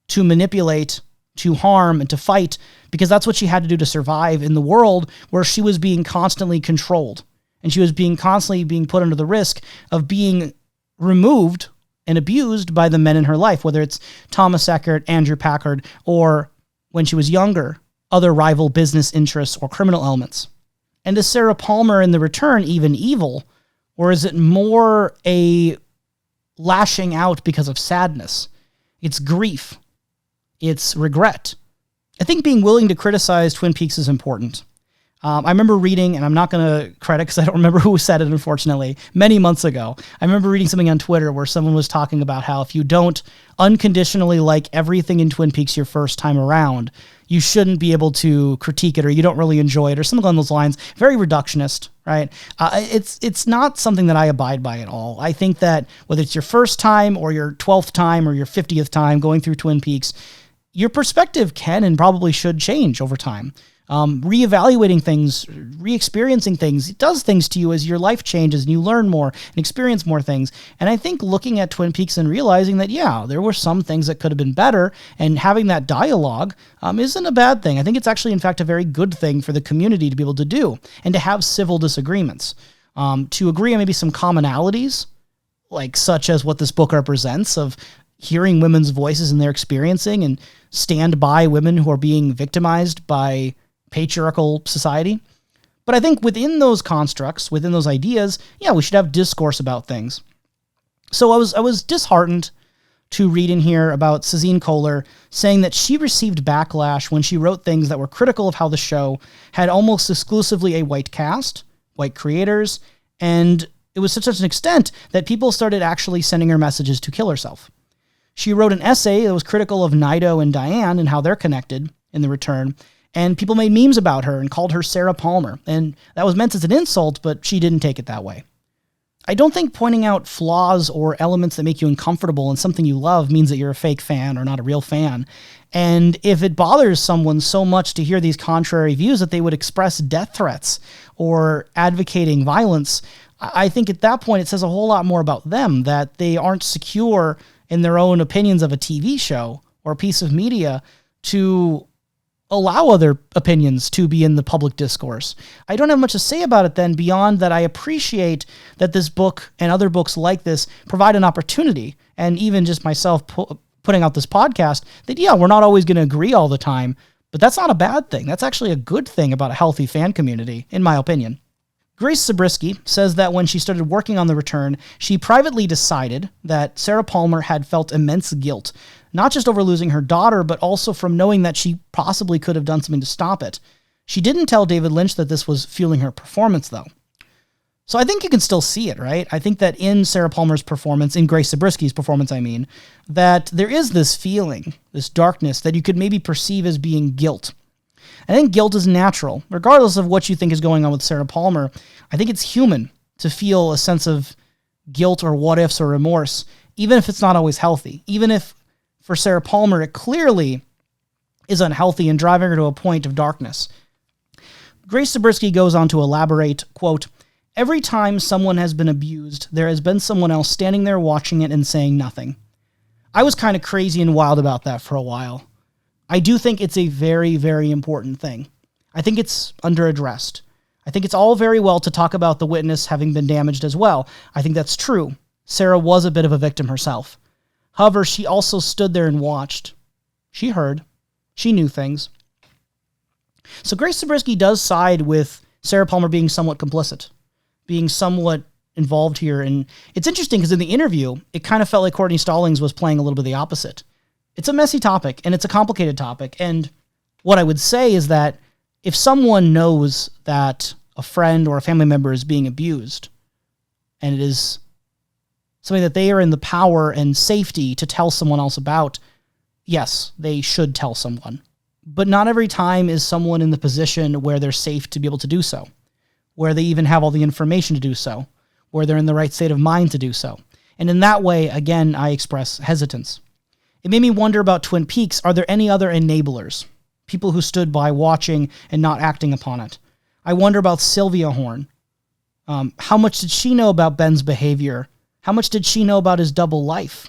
C: to manipulate, to harm, and to fight because that's what she had to do to survive in the world where she was being constantly controlled. And she was constantly being put under the risk of being removed and abused by the men in her life, whether it's Thomas Eckert, Andrew Packard, or when she was younger, other rival business interests or criminal elements. And is Sarah Palmer in the return even evil, or is it more a lashing out because of sadness? It's grief. It's regret. I think being willing to criticize Twin Peaks is important. I remember reading, and I'm not going to credit because I don't remember who said it, unfortunately, many months ago. I remember reading something on Twitter where someone was talking about how if you don't unconditionally like everything in Twin Peaks your first time around, you shouldn't be able to critique it, or you don't really enjoy it, or something along those lines. Very reductionist, right? It's not something that I abide by at all. I think that whether it's your first time or your 12th time or your 50th time going through Twin Peaks, your perspective can and probably should change over time. Reevaluating things, re-experiencing things, it does things to you as your life changes and you learn more and experience more things. And I think looking at Twin Peaks and realizing that, there were some things that could have been better, and having that dialogue isn't a bad thing. I think it's actually, in fact, a very good thing for the community to be able to do and to have civil disagreements, to agree on maybe some commonalities, like such as what this book represents of hearing women's voices and their experiencing, and stand by women who are being victimized by patriarchal society. But I think within those constructs, within those ideas, yeah, we should have discourse about things. So I was disheartened to read in here about Sazine Kohler saying that she received backlash when she wrote things that were critical of how the show had almost exclusively a white cast, white creators, and it was to such an extent that people started actually sending her messages to kill herself. She wrote an essay that was critical of Nido and Diane and how they're connected in the return, and people made memes about her and called her Sarah Palmer, and that was meant as an insult, but she didn't take it that way. I don't think pointing out flaws or elements that make you uncomfortable in something you love means that you're a fake fan or not a real fan. And if it bothers someone so much to hear these contrary views that they would express death threats or advocating violence, I think at that point it says a whole lot more about them, that they aren't secure in their own opinions of a TV show or a piece of media to allow other opinions to be in the public discourse. I don't have much to say about it then beyond that I appreciate that this book and other books like this provide an opportunity, and even just myself putting out this podcast, that yeah, we're not always going to agree all the time, but that's not a bad thing. That's actually a good thing about a healthy fan community, in my opinion. Grace Zabriskie says that when she started working on The Return, she privately decided that Sarah Palmer had felt immense guilt, not just over losing her daughter, but also from knowing that she possibly could have done something to stop it. She didn't tell David Lynch that this was fueling her performance, though. So I think you can still see it, right? I think that in Sarah Palmer's performance, in Grace Zabriskie's performance, that there is this feeling, this darkness, that you could maybe perceive as being guilt. I think guilt is natural. Regardless of what you think is going on with Sarah Palmer, I think it's human to feel a sense of guilt or what-ifs or remorse, even if it's not always healthy. Even if, for Sarah Palmer, it clearly is unhealthy and driving her to a point of darkness. Grace Zabriskie goes on to elaborate, quote, "Every time someone has been abused, there has been someone else standing there watching it and saying nothing. I was kind of crazy and wild about that for a while. I do think it's a very, very important thing. I think it's under-addressed. I think it's all very well to talk about the witness having been damaged as well. I think that's true. Sarah was a bit of a victim herself. However, she also stood there and watched. She heard. She knew things." So Grace Zabriskie does side with Sarah Palmer being somewhat complicit, being somewhat involved here. And it's interesting because in the interview, it kind of felt like Courtenay Stallings was playing a little bit the opposite. It's a messy topic, and it's a complicated topic. And what I would say is that if someone knows that a friend or a family member is being abused, and it is something that they are in the power and safety to tell someone else about, yes, they should tell someone. But not every time is someone in the position where they're safe to be able to do so, where they even have all the information to do so, where they're in the right state of mind to do so. And in that way, again, I express hesitance. It made me wonder about Twin Peaks. Are there any other enablers? People who stood by watching and not acting upon it. I wonder about Sylvia Horne. How much did she know about Ben's behavior? How much did she know about his double life?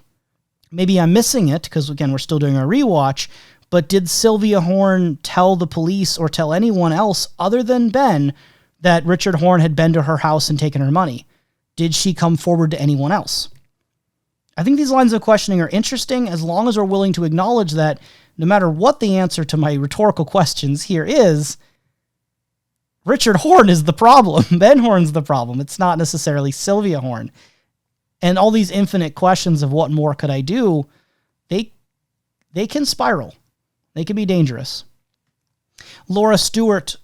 C: Maybe I'm missing it because, again, we're still doing a rewatch, but did Sylvia Horne tell the police or tell anyone else other than Ben that Richard Horne had been to her house and taken her money? Did she come forward to anyone else? I think these lines of questioning are interesting as long as we're willing to acknowledge that no matter what the answer to my rhetorical questions here is, Richard Horne is the problem. Ben Horne's the problem. It's not necessarily Sylvia Horne. And all these infinite questions of what more could I do, they can spiral. They can be dangerous. Laura Stewart,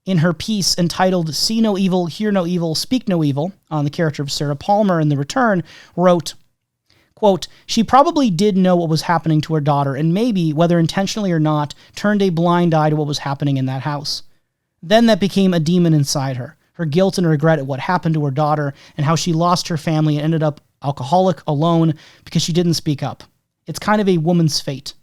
C: in her piece entitled "See No Evil, Hear No Evil, Speak No Evil" on the character of Sarah Palmer in The Return, wrote, quote, "She probably did know what was happening to her daughter and maybe, whether intentionally or not, turned a blind eye to what was happening in that house. Then that became a demon inside her guilt and regret at what happened to her daughter and how she lost her family and ended up alcoholic, alone, because she didn't speak up. It's kind of a woman's fate.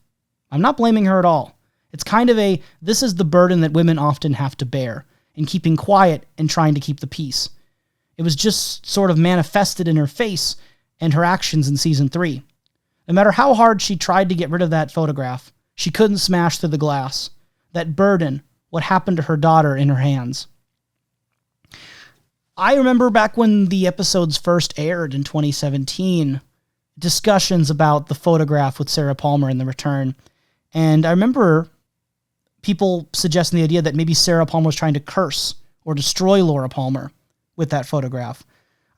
C: I'm not blaming her at all. It's kind of this is the burden that women often have to bear in keeping quiet and trying to keep the peace. It was just sort of manifested in her face and her actions in season 3. No matter how hard she tried to get rid of that photograph, she couldn't smash through the glass. That burden, what happened to her daughter in her hands." I remember back when the episodes first aired in 2017, discussions about the photograph with Sarah Palmer in The Return. And I remember people suggesting the idea that maybe Sarah Palmer was trying to curse or destroy Laura Palmer with that photograph.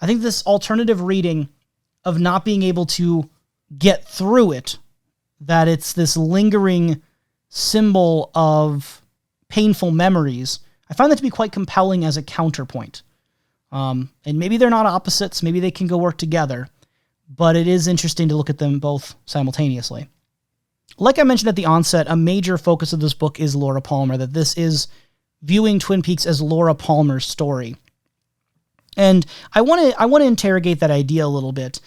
C: I think this alternative reading of not being able to get through it, that it's this lingering symbol of painful memories, I find that to be quite compelling as a counterpoint. And maybe they're not opposites, maybe they can go work together, but it is interesting to look at them both simultaneously. Like I mentioned at the onset, a major focus of this book is Laura Palmer, that this is viewing Twin Peaks as Laura Palmer's story. And I want to interrogate that idea a little bit,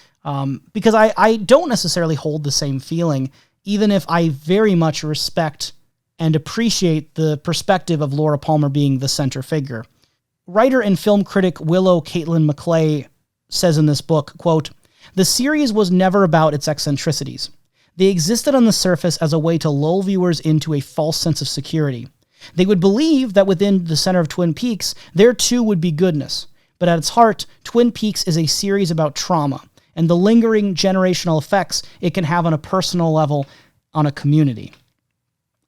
C: because I don't necessarily hold the same feeling, even if I very much respect and appreciate the perspective of Laura Palmer being the center figure. Writer and film critic Willow Caitlin McClay says in this book, quote, "The series was never about its eccentricities. They existed on the surface as a way to lull viewers into a false sense of security. They would believe that within the center of Twin Peaks, there too would be goodness. But at its heart, Twin Peaks is a series about trauma and the lingering generational effects it can have on a personal level on a community."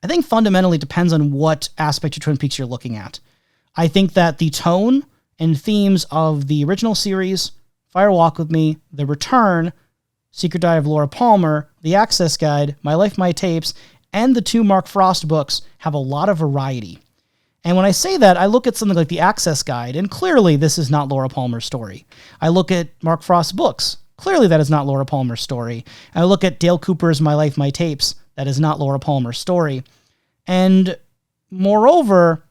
C: I think fundamentally it depends on what aspect of Twin Peaks you're looking at. I think that the tone and themes of the original series, Fire Walk With Me, The Return, Secret Diary of Laura Palmer, The Access Guide, My Life, My Tapes, and the 2 Mark Frost books have a lot of variety. And when I say that, I look at something like The Access Guide, and clearly this is not Laura Palmer's story. I look at Mark Frost's books. Clearly that is not Laura Palmer's story. I look at Dale Cooper's My Life, My Tapes. That is not Laura Palmer's story. And moreover,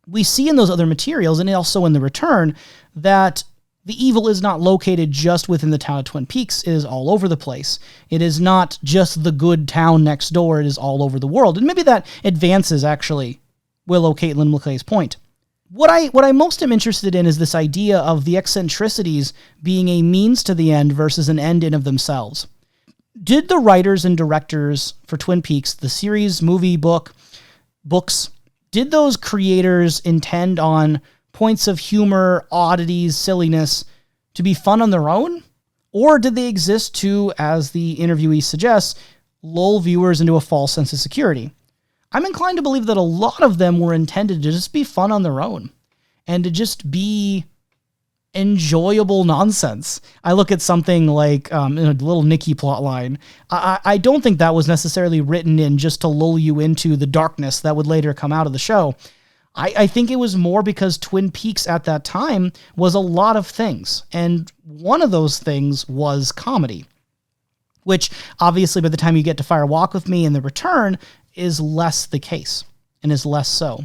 C: we see in those other materials, and also in The Return, that the evil is not located just within the town of Twin Peaks. It is all over the place. It is not just the good town next door. It is all over the world. And maybe that advances, actually, Willow Caitlin McClay's point. What I most am interested in is this idea of the eccentricities being a means to the end versus an end in of themselves. Did the writers and directors for Twin Peaks, the series, movie, books, did those creators intend on points of humor, oddities, silliness to be fun on their own? Or did they exist to, as the interviewee suggests, lull viewers into a false sense of security? I'm inclined to believe that a lot of them were intended to just be fun on their own and to just be enjoyable nonsense. I look at something like a little Nicky plotline. I don't think that was necessarily written in just to lull you into the darkness that would later come out of the show. I think it was more because Twin Peaks at that time was a lot of things, and one of those things was comedy, which obviously by the time you get to Fire Walk With Me and The Return is less the case, and is less so.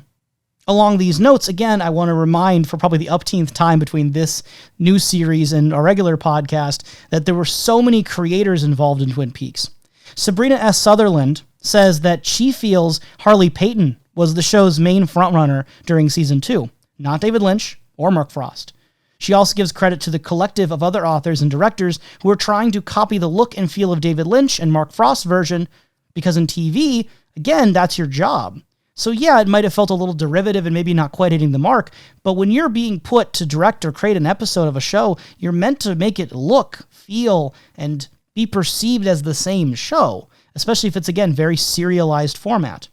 C: Along these notes, again, I want to remind for probably the upteenth time between this new series and our regular podcast that there were so many creators involved in Twin Peaks. Sabrina S. Sutherland says that she feels Harley Payton was the show's main frontrunner during season 2, not David Lynch or Mark Frost. She also gives credit to the collective of other authors and directors who are trying to copy the look and feel of David Lynch and Mark Frost's version, because in TV, again, that's your job. So yeah, it might have felt a little derivative and maybe not quite hitting the mark, but when you're being put to direct or create an episode of a show, you're meant to make it look, feel, and be perceived as the same show, especially if it's, again, very serialized format.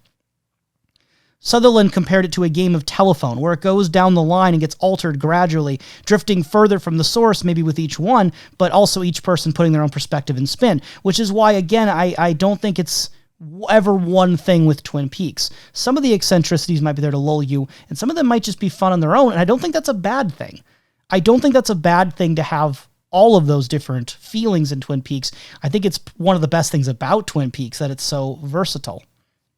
C: Sutherland compared it to a game of telephone, where it goes down the line and gets altered gradually, drifting further from the source maybe with each one, but also each person putting their own perspective and spin, which is why, again, I don't think it's ever one thing with Twin Peaks. Some of the eccentricities might be there to lull you, and some of them might just be fun on their own, and I don't think that's a bad thing. I don't think that's a bad thing to have all of those different feelings in Twin Peaks. I think it's one of the best things about Twin Peaks, that it's so versatile.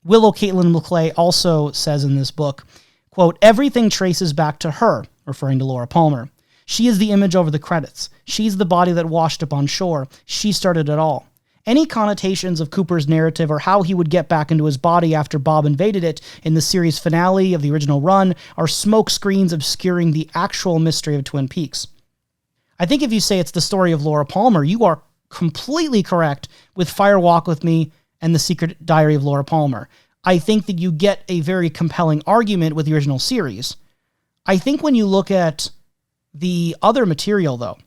C: Willow Caitlin McClay also says in this book, quote, "Everything traces back to her," referring to Laura Palmer. "She is the image over the credits. She's the body that washed up on shore. She started it all. Any connotations of Cooper's narrative or how he would get back into his body after Bob invaded it in the series finale of the original run are smoke screens obscuring the actual mystery of Twin Peaks." I think if you say it's the story of Laura Palmer, you are completely correct with Fire Walk With Me and The Secret Diary of Laura Palmer. I think that you get a very compelling argument with the original series. I think when you look at the other material, though,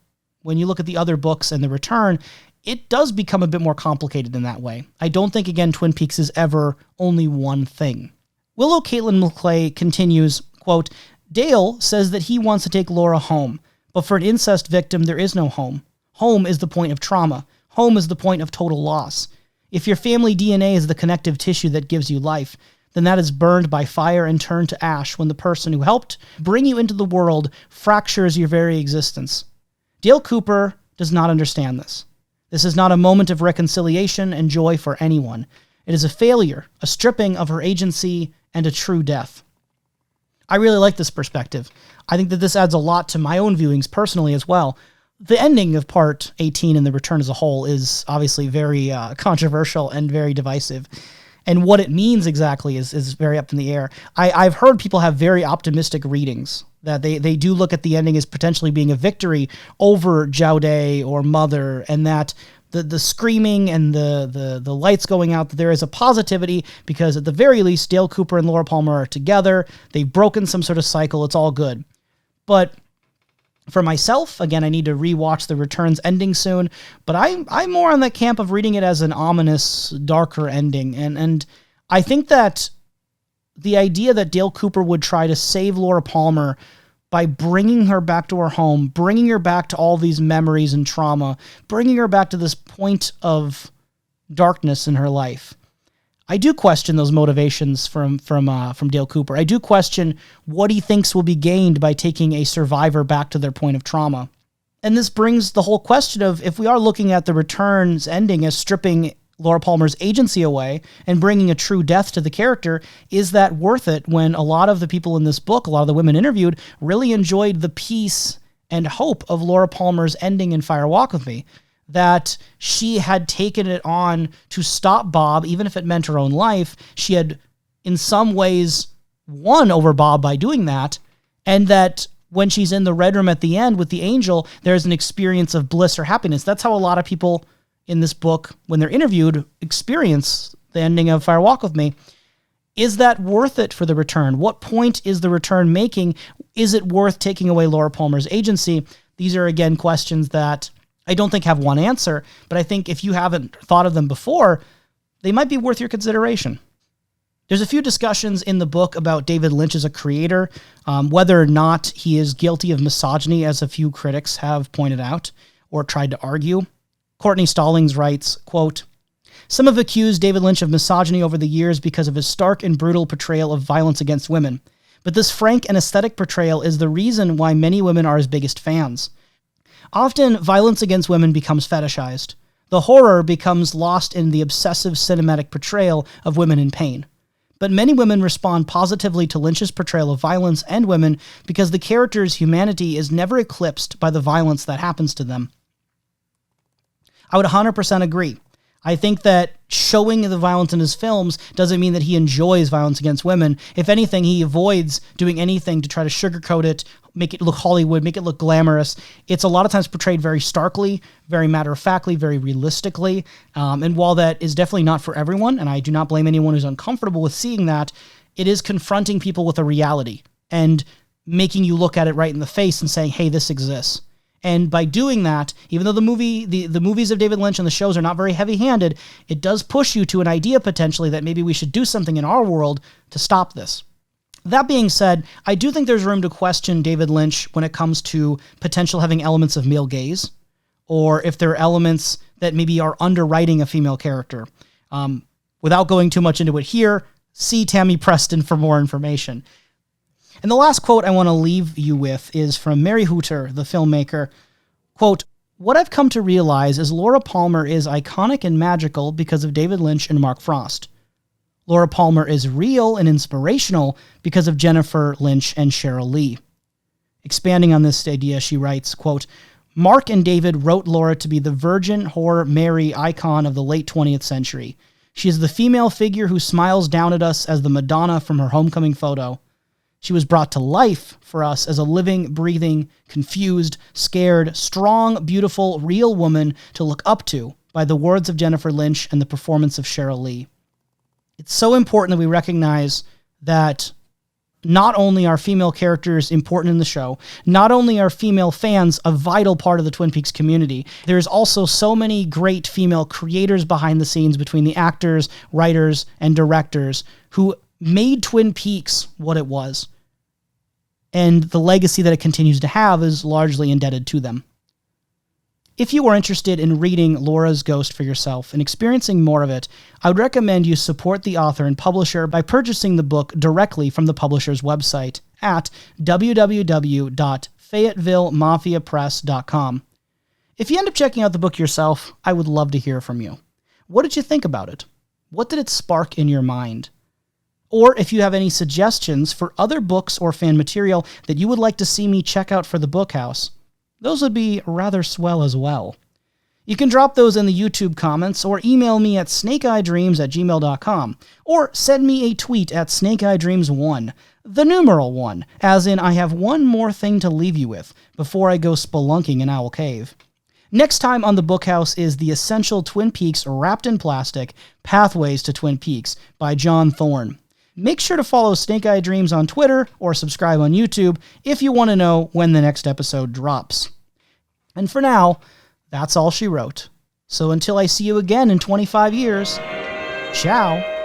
C: when you look at the other books and The Return, it does become a bit more complicated in that way. I don't think, again, Twin Peaks is ever only one thing. Willow Caitlin McClay continues, quote, Dale says that he wants to take Laura home, but for an incest victim, there is no home. Home is the point of trauma. Home is the point of total loss. If your family DNA is the connective tissue that gives you life, then that is burned by fire and turned to ash when the person who helped bring you into the world fractures your very existence. Dale Cooper does not understand this. This is not a moment of reconciliation and joy for anyone. It is a failure, a stripping of her agency, and a true death. I really like this perspective. I think that this adds a lot to my own viewings personally as well. The ending of Part 18 and The Return as a whole is obviously very controversial and very divisive. And what it means exactly is very up in the air. I've heard people have very optimistic readings, that they do look at the ending as potentially being a victory over Jaude or Mother, and that the screaming and the lights going out, that there is a positivity because at the very least, Dale Cooper and Laura Palmer are together. They've broken some sort of cycle. It's all good. But for myself, again, I need to rewatch The Return's ending soon, but I'm more on that camp of reading it as an ominous, darker ending. And I think that the idea that Dale Cooper would try to save Laura Palmer by bringing her back to her home, bringing her back to all these memories and trauma, bringing her back to this point of darkness in her life. I do question those motivations from Dale Cooper. I do question what he thinks will be gained by taking a survivor back to their point of trauma. And this brings the whole question of, if we are looking at The Return's ending as stripping Laura Palmer's agency away and bringing a true death to the character, is that worth it when a lot of the people in this book, a lot of the women interviewed, really enjoyed the peace and hope of Laura Palmer's ending in Fire Walk With Me? That she had taken it on to stop Bob, even if it meant her own life. She had, in some ways, won over Bob by doing that, and that when she's in the Red Room at the end with the angel, there's an experience of bliss or happiness. That's how a lot of people in this book, when they're interviewed, experience the ending of Fire Walk With Me. Is that worth it for The Return? What point is The Return making? Is it worth taking away Laura Palmer's agency? These are, again, questions that I don't think have one answer, but I think if you haven't thought of them before, they might be worth your consideration. There's a few discussions in the book about David Lynch as a creator, whether or not he is guilty of misogyny, as a few critics have pointed out or tried to argue. Courtenay Stallings writes, quote, "Some have accused David Lynch of misogyny over the years because of his stark and brutal portrayal of violence against women. But this frank and aesthetic portrayal is the reason why many women are his biggest fans. Often, violence against women becomes fetishized. The horror becomes lost in the obsessive cinematic portrayal of women in pain. But many women respond positively to Lynch's portrayal of violence and women because the character's humanity is never eclipsed by the violence that happens to them." I would 100% agree. I think that showing the violence in his films doesn't mean that he enjoys violence against women. If anything, he avoids doing anything to try to sugarcoat it, make it look Hollywood, make it look glamorous. It's a lot of times portrayed very starkly, very matter-of-factly, very realistically. And while that is definitely not for everyone, and I do not blame anyone who's uncomfortable with seeing that, it is confronting people with a reality and making you look at it right in the face and saying, hey, this exists. And by doing that, even though the movies of David Lynch and the shows are not very heavy-handed, it does push you to an idea potentially that maybe we should do something in our world to stop this. That being said, I do think there's room to question David Lynch when it comes to potential having elements of male gaze, or if there are elements that maybe are underwriting a female character. Without going too much into it here, see Tammy Preston for more information. And the last quote I want to leave you with is from Mary Hooter, the filmmaker. Quote, "What I've come to realize is Laura Palmer is iconic and magical because of David Lynch and Mark Frost. Laura Palmer is real and inspirational because of Jennifer Lynch and Sheryl Lee." Expanding on this idea, she writes, quote, "Mark and David wrote Laura to be the virgin whore Mary icon of the late 20th century. She is the female figure who smiles down at us as the Madonna from her homecoming photo. She was brought to life for us as a living, breathing, confused, scared, strong, beautiful, real woman to look up to by the words of Jennifer Lynch and the performance of Sheryl Lee." It's so important that we recognize that not only are female characters important in the show, not only are female fans a vital part of the Twin Peaks community, there's also so many great female creators behind the scenes between the actors, writers, and directors who made Twin Peaks what it was. and the legacy that it continues to have is largely indebted to them. If you are interested in reading Laura's Ghost for yourself and experiencing more of it, I would recommend you support the author and publisher by purchasing the book directly from the publisher's website at www.fayettevillemafiapress.com. If you end up checking out the book yourself, I would love to hear from you. What did you think about it? What did it spark in your mind? Or if you have any suggestions for other books or fan material that you would like to see me check out for the Bookhouse, those would be rather swell as well. You can drop those in the YouTube comments or email me at snakeeyedreams@gmail.com or send me a tweet at snakeeyedreams1, the numeral 1, as in I have one more thing to leave you with before I go spelunking in Owl Cave. Next time on the Bookhouse is The Essential Twin Peaks Wrapped in Plastic, Pathways to Twin Peaks by John Thorne. Make sure to follow Snake Eye Dreams on Twitter or subscribe on YouTube if you want to know when the next episode drops. And for now, that's all she wrote. So until I see you again in 25 years, ciao.